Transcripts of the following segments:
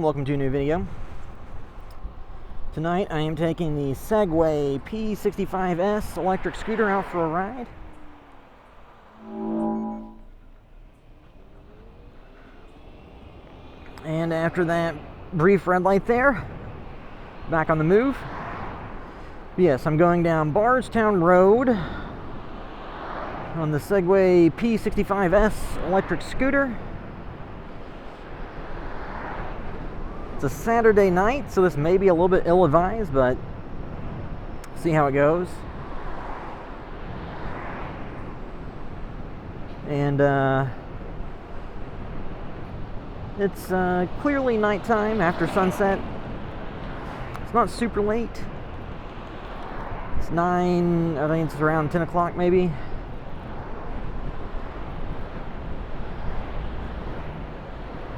welcome to a new video. Tonight I am taking the Segway P65S electric scooter out for a ride. And after that brief red light there, back on the move. Yes, I'm going down Bardstown Road on the Segway P65S electric scooter. It's a Saturday night, so this may be a little bit ill-advised, but see how it goes. And it's clearly nighttime after sunset. It's not super late. It's 9, I think it's around 10 o'clock maybe.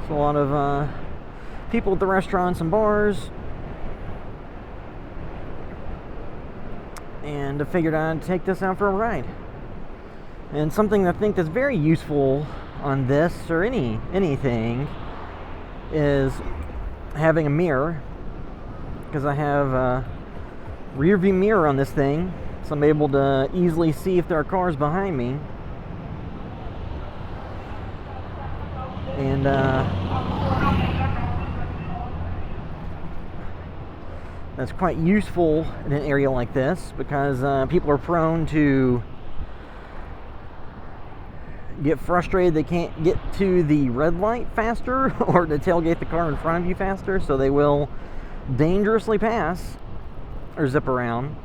It's a lot of people at the restaurants and bars, and I figured I'd take this out for a ride. And something I think that's very useful on this or anything is having a mirror, because I have a rear view mirror on this thing, so I'm able to easily see if there are cars behind me. And that's quite useful in an area like this, because people are prone to get frustrated they can't get to the red light faster or to tailgate the car in front of you faster, so they will dangerously pass or zip around.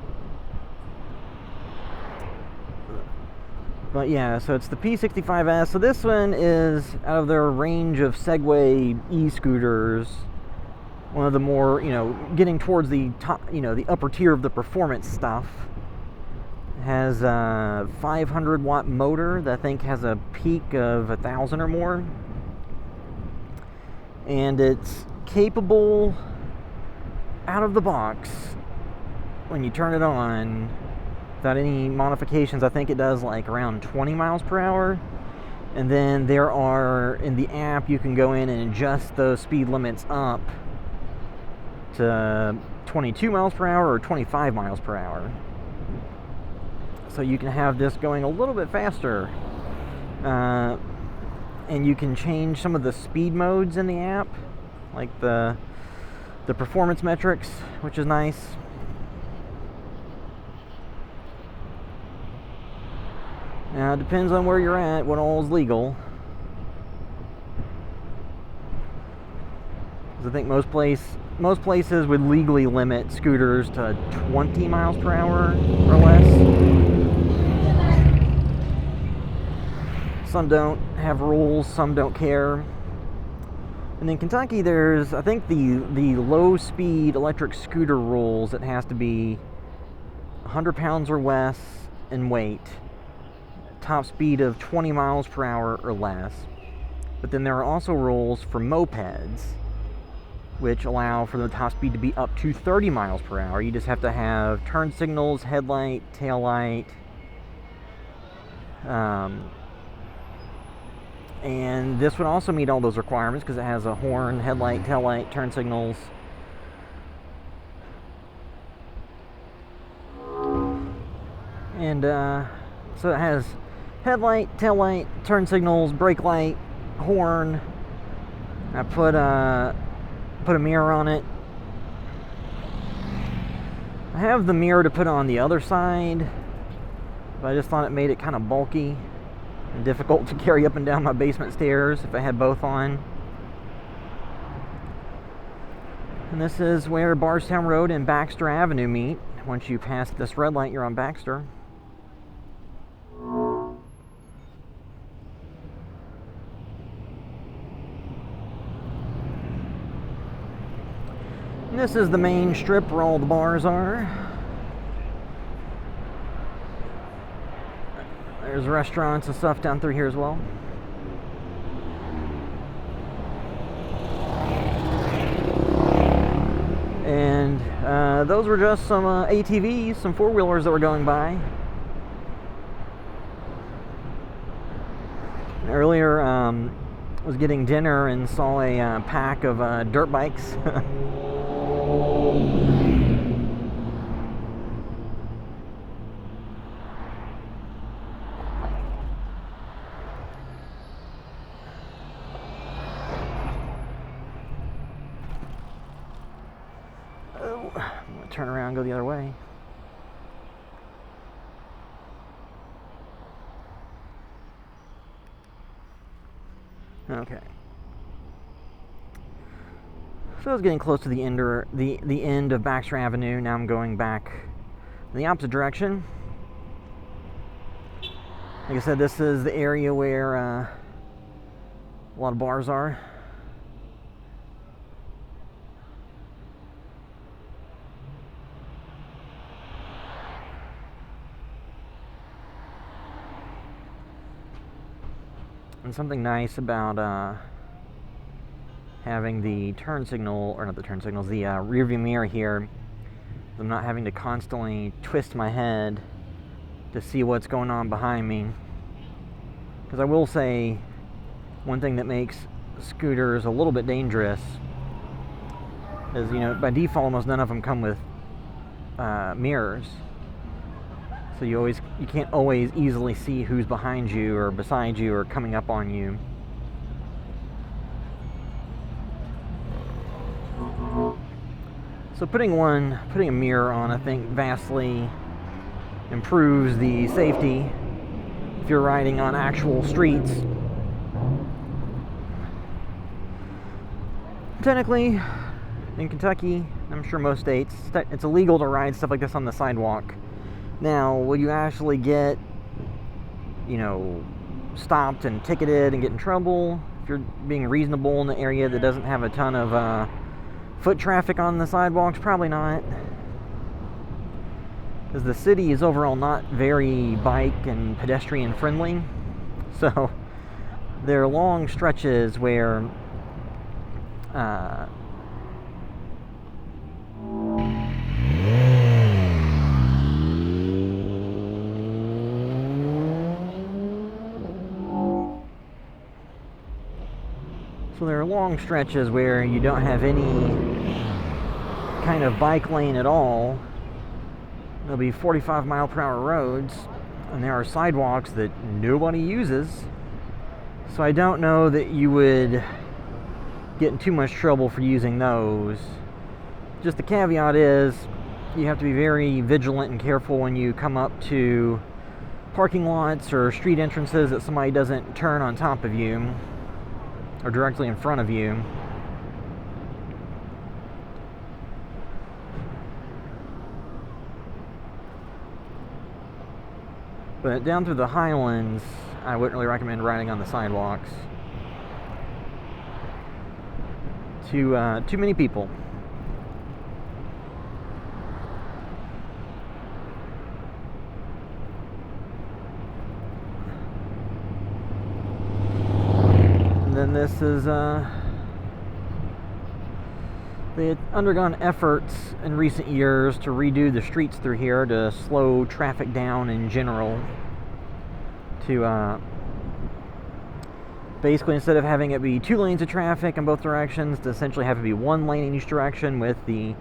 But yeah, so it's the P65S. So this one is out of their range of Segway e-scooters, one of the more, getting towards the top, the upper tier of the performance stuff. It has a 500 watt motor that I think has a peak of 1,000 or more. And it's capable out of the box when you turn it on without any modifications. I think it does like around 20 miles per hour. And then there are, in the app, you can go in and adjust those speed limits up to 22 miles per hour or 25 miles per hour. So you can have this going a little bit faster. And you can change some of the speed modes in the app, like the performance metrics, which is nice. Now it depends on where you're at, what all is legal. I think most places would legally limit scooters to 20 miles per hour or less. Some don't have rules, some don't care. And in Kentucky, there's, I think, the low-speed electric scooter rules. It has to be 100 pounds or less in weight, top speed of 20 miles per hour or less. But then there are also rules for mopeds, which allow for the top speed to be up to 30 miles per hour. You just have to have turn signals, headlight, tail light, and this would also meet all those requirements because it has a horn, headlight, tail light, turn signals. And so it has headlight, tail light, turn signals, brake light, horn. I put a mirror on it. I have the mirror to put on the other side, but I just thought it made it kind of bulky and difficult to carry up and down my basement stairs if I had both on. And this is where Bardstown Road and Baxter Avenue meet. Once you pass this red light, you're on Baxter. And this is the main strip where all the bars are. There's restaurants and stuff down through here as well. And those were just some ATVs, some four-wheelers that were going by. Earlier, was getting dinner and saw a pack of dirt bikes. Oh, I'm gonna turn around and go the other way. Okay. So I was getting close to the end of Baxter Avenue. Now I'm going back in the opposite direction. Like I said, this is the area where a lot of bars are. And something nice about having the turn signal, or not the turn signals, the rear view mirror here, I'm not having to constantly twist my head to see what's going on behind me. Because I will say, one thing that makes scooters a little bit dangerous is, you know, by default almost none of them come with mirrors. So you can't always easily see who's behind you or beside you or coming up on you. So putting a mirror on, I think, vastly improves the safety if you're riding on actual streets. Technically, in Kentucky, I'm sure most states, it's illegal to ride stuff like this on the sidewalk. Now, will you actually get, you know, stopped and ticketed and get in trouble if you're being reasonable in the area that doesn't have a ton of foot traffic on the sidewalks? Probably not. Because the city is overall not very bike and pedestrian friendly. So there are long stretches where you don't have any kind of bike lane at all. There'll be 45-mile-per-hour roads, and there are sidewalks that nobody uses. So I don't know that you would get in too much trouble for using those. Just the caveat is, you have to be very vigilant and careful when you come up to parking lots or street entrances that somebody doesn't turn on top of you or directly in front of you. But down through the Highlands, I wouldn't really recommend riding on the sidewalks. Too many people. And then this is they had undergone efforts in recent years to redo the streets through here to slow traffic down in general. To basically, instead of having it be 2 lanes of traffic in both directions, to essentially have it be 1 lane in each direction, with the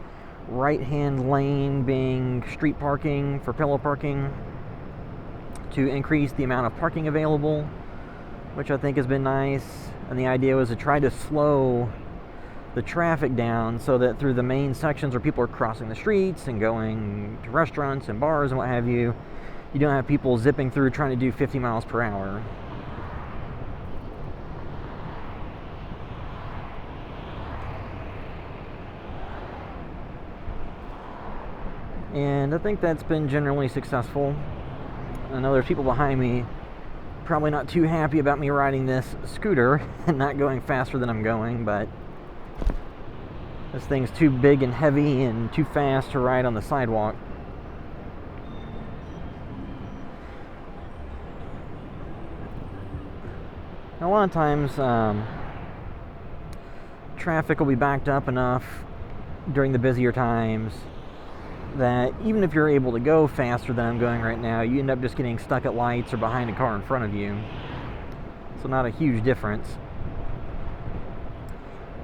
right-hand lane being street parking for pillow parking, to increase the amount of parking available, which I think has been nice. And the idea was to try to slow the traffic down so that through the main sections where people are crossing the streets and going to restaurants and bars and what have you, you don't have people zipping through trying to do 50 miles per hour. And I think that's been generally successful. I know there's people behind me probably not too happy about me riding this scooter and not going faster than I'm going, but this thing's too big and heavy and too fast to ride on the sidewalk. Now, a lot of times, traffic will be backed up enough during the busier times that even if you're able to go faster than I'm going right now, you end up just getting stuck at lights or behind a car in front of you. So not a huge difference.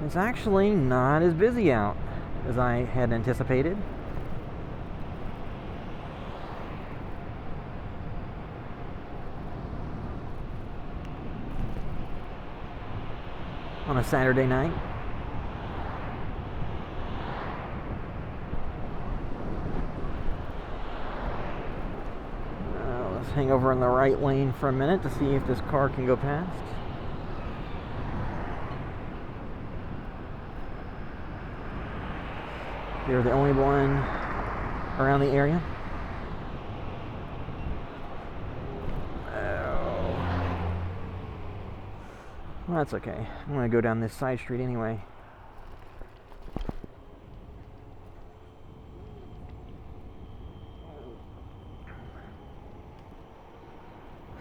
It's actually not as busy out as I had anticipated. On a Saturday night. Let's hang over in the right lane for a minute to see if this car can go past. You're the only one around the area. Well, that's okay. I'm going to go down this side street anyway.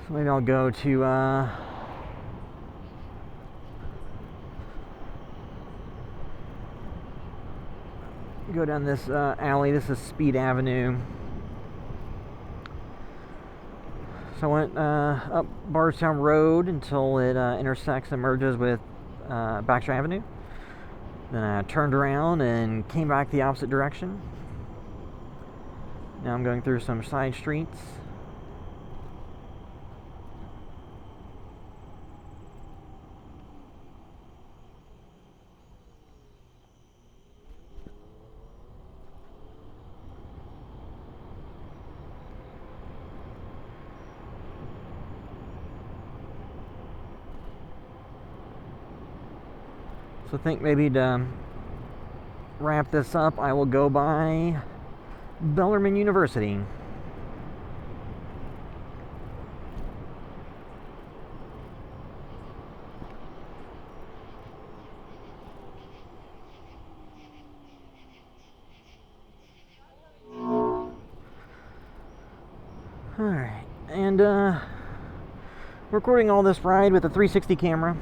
So maybe I'll go to go down this alley. This is Speed Avenue. So I went up Bardstown Road until it intersects and merges with Baxter Avenue. Then I turned around and came back the opposite direction. Now I'm going through some side streets. So I think maybe to wrap this up, I will go by Bellarmine University. Alright, and recording all this ride with a 360 camera.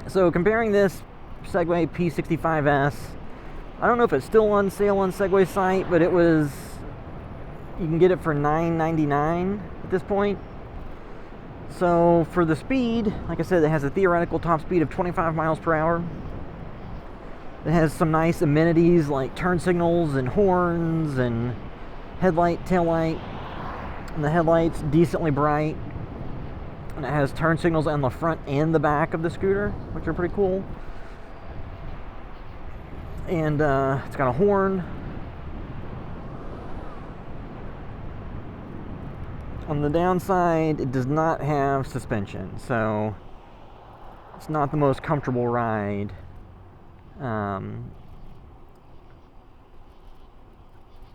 So comparing this Segway P65S, I don't know if it's still on sale on Segway's site, but it was, you can get it for $9.99 at this point. So for the speed, like I said, it has a theoretical top speed of 25 miles per hour. It has some nice amenities like turn signals and horns and headlight, tail light, and the headlight's decently bright. And it has turn signals on the front and the back of the scooter, which are pretty cool. And it's got a horn. On the downside, it does not have suspension, so it's not the most comfortable ride. So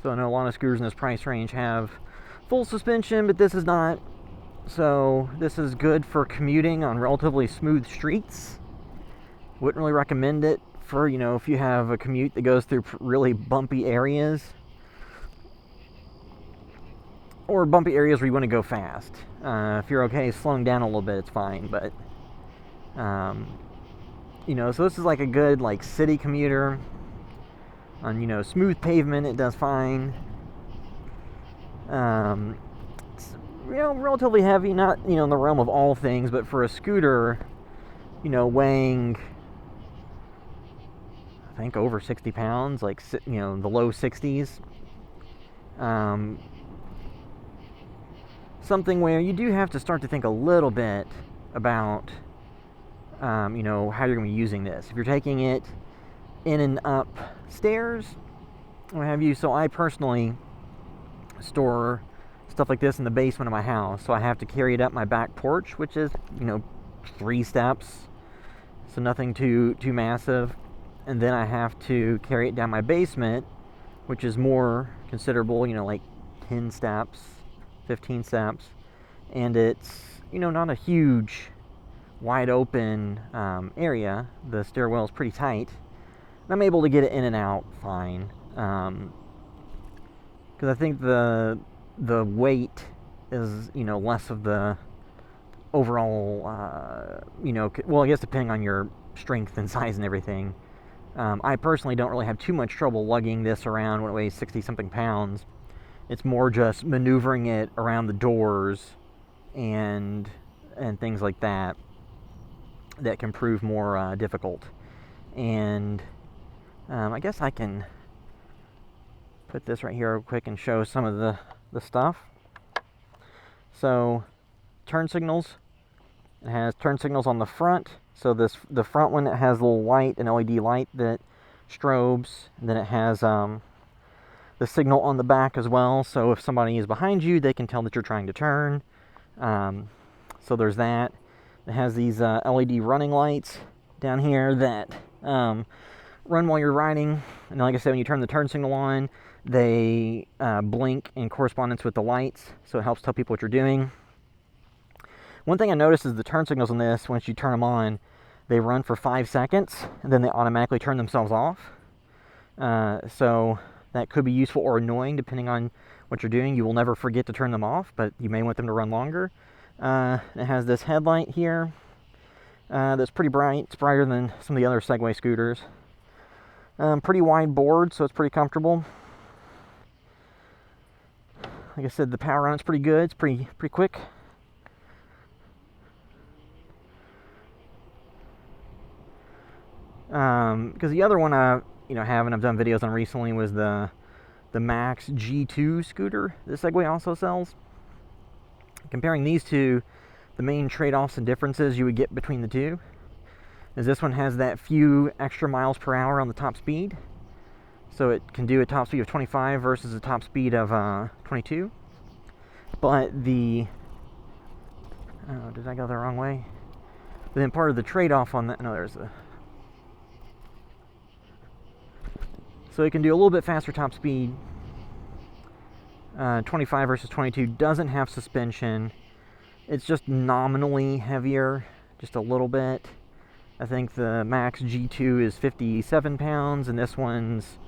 I know a lot of scooters in this price range have full suspension, but this is not. So this is good for commuting on relatively smooth streets. Wouldn't really recommend it for, you know, if you have a commute that goes through really bumpy areas. Or bumpy areas where you want to go fast. If you're okay slowing down a little bit, it's fine. But, you know, so this is like a good, like, city commuter. On, you know, smooth pavement, it does fine. You know, relatively heavy, not, you know, in the realm of all things, but for a scooter, you know, weighing, I think, over 60 pounds, like, you know, the low 60s. Something where you do have to start to think a little bit about, you know, how you're going to be using this. If you're taking it in and up stairs, what have you. So I personally store stuff like this in the basement of my house, so I have to carry it up my back porch, which is, you know, 3 steps, so nothing too massive, and then I have to carry it down my basement, which is more considerable, you know, like 10 steps, 15 steps, and it's, you know, not a huge wide open area. The stairwell is pretty tight, and I'm able to get it in and out fine, because I think the weight is, you know, less of the overall, you know, well, I guess depending on your strength and size and everything. I personally don't really have too much trouble lugging this around when it weighs 60-something pounds. It's more just maneuvering it around the doors and things like that that can prove more difficult. And I guess I can put this right here real quick and show some of the stuff. So turn signals. It has turn signals on the front. So the front one, it has a little light, an LED light that strobes. And then it has the signal on the back as well. So if somebody is behind you, they can tell that you're trying to turn. So there's that. It has these LED running lights down here that run while you're riding. And like I said, when you turn the turn signal on, they blink in correspondence with the lights. So it helps tell people what you're doing. One thing I noticed is the turn signals on this, once you turn them on, they run for 5 seconds, and then they automatically turn themselves off. So that could be useful or annoying depending on what you're doing. You will never forget to turn them off, but you may want them to run longer. It has this headlight here that's pretty bright. It's brighter than some of the other Segway scooters. Pretty wide board, so it's pretty comfortable. Like I said, the power on it's pretty good. It's pretty quick. Because the other one I have and I've done videos on recently was the Max G2 scooter that Segway also sells. Comparing these two, the main trade-offs and differences you would get between the two is this one has that few extra miles per hour on the top speed. So it can do a top speed of 25 versus a top speed of 22. But did I go the wrong way? But then part of the trade-off on that, no, there's a... So it can do a little bit faster top speed. 25 versus 22 doesn't have suspension. It's just nominally heavier, just a little bit. I think the Max G2 is 57 pounds and this one's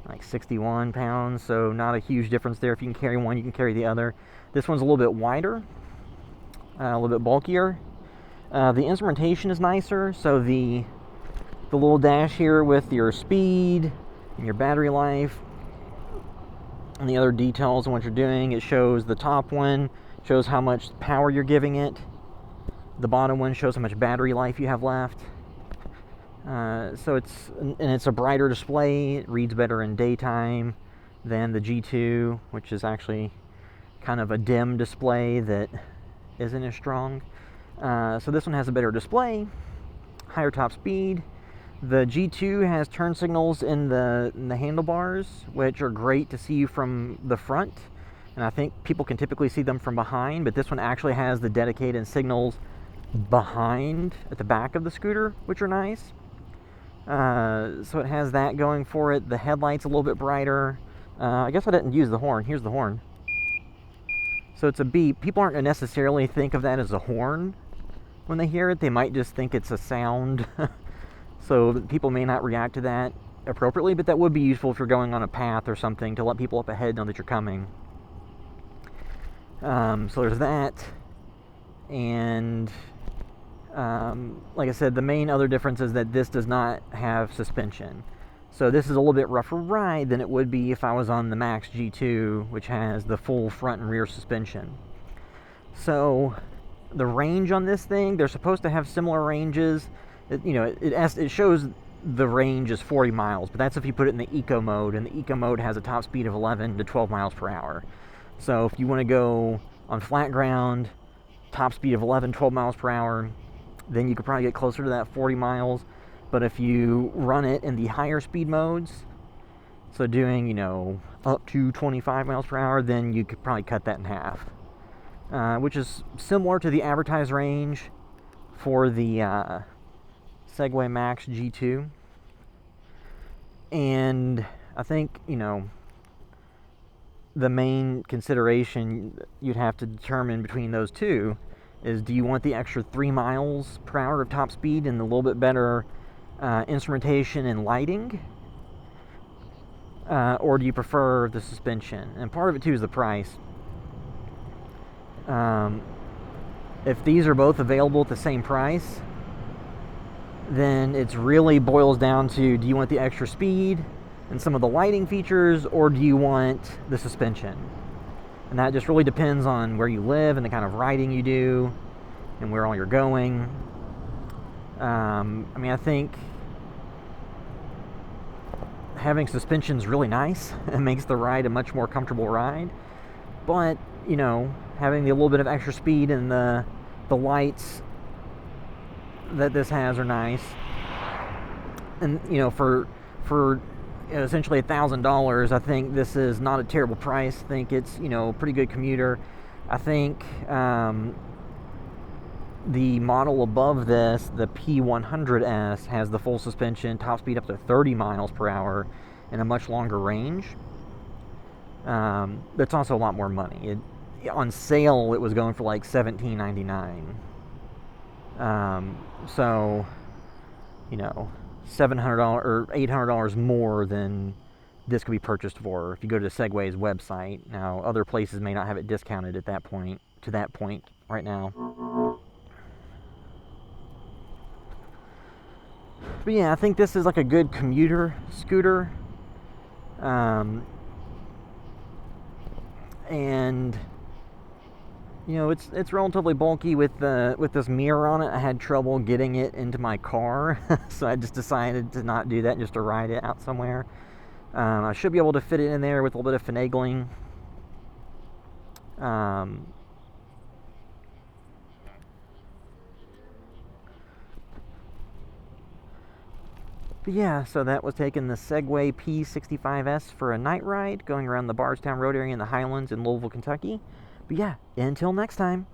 like 61 pounds, so not a huge difference there. If you can carry one, you can carry the other. This one's a little bit wider, a little bit bulkier. The instrumentation is nicer, so the little dash here with your speed and your battery life and the other details on what you're doing. It shows the top one shows how much power you're giving it. The bottom one shows how much battery life you have left. So it's a brighter display. It reads better in daytime than the G2, which is actually kind of a dim display that isn't as strong. So this one has a better display, higher top speed. The G2 has turn signals in the handlebars, which are great to see from the front. And I think people can typically see them from behind, but this one actually has the dedicated signals behind at the back of the scooter, which are nice. So it has that going for it. The headlight's a little bit brighter. I guess I didn't use the horn. Here's the horn. So it's a beep. People aren't going to necessarily think of that as a horn when they hear it. They might just think it's a sound. So people may not react to that appropriately, but that would be useful if you're going on a path or something to let people up ahead know that you're coming. So there's that. And like I said, the main other difference is that this does not have suspension. So this is a little bit rougher ride than it would be if I was on the Max G2, which has the full front and rear suspension. So the range on this thing, they're supposed to have similar ranges. It shows the range is 40 miles, but that's if you put it in the eco mode, and the eco mode has a top speed of 11 to 12 miles per hour. So if you want to go on flat ground, top speed of 11, 12 miles per hour, then you could probably get closer to that 40 miles. But if you run it in the higher speed modes, so doing, up to 25 miles per hour, then you could probably cut that in half. Which is similar to the advertised range for the Segway Max G2. And I think, the main consideration you'd have to determine between those two is, do you want the extra 3 miles per hour of top speed and a little bit better instrumentation and lighting? Or do you prefer the suspension? And part of it too is the price. If these are both available at the same price, then it really boils down to, do you want the extra speed and some of the lighting features, or do you want the suspension? And that just really depends on where you live and the kind of riding you do and where all you're going. I think having suspension's really nice. It makes the ride a much more comfortable ride. But, you know, having the little bit of extra speed and the lights that this has are nice. And, you know, for essentially $1,000, I think this is not a terrible price. I think it's, you know, a pretty good commuter. I think the model above this, the P100S, has the full suspension, top speed up to 30 miles per hour, and a much longer range. That's also a lot more money. On sale, it was going for like $17.99. So, you know, $700 or $800 more than this could be purchased for if you go to Segway's website. Now, other places may not have it discounted at that point, to that point right now. But yeah, I think this is like a good commuter scooter. And you know, it's relatively bulky with this mirror on it. I had trouble getting it into my car, so I just decided to not do that, just to ride it out somewhere. I should be able to fit it in there with a little bit of finagling. But yeah, so that was taking the Segway P65S for a night ride, going around the Bardstown Road area in the Highlands in Louisville, Kentucky. But yeah, until next time.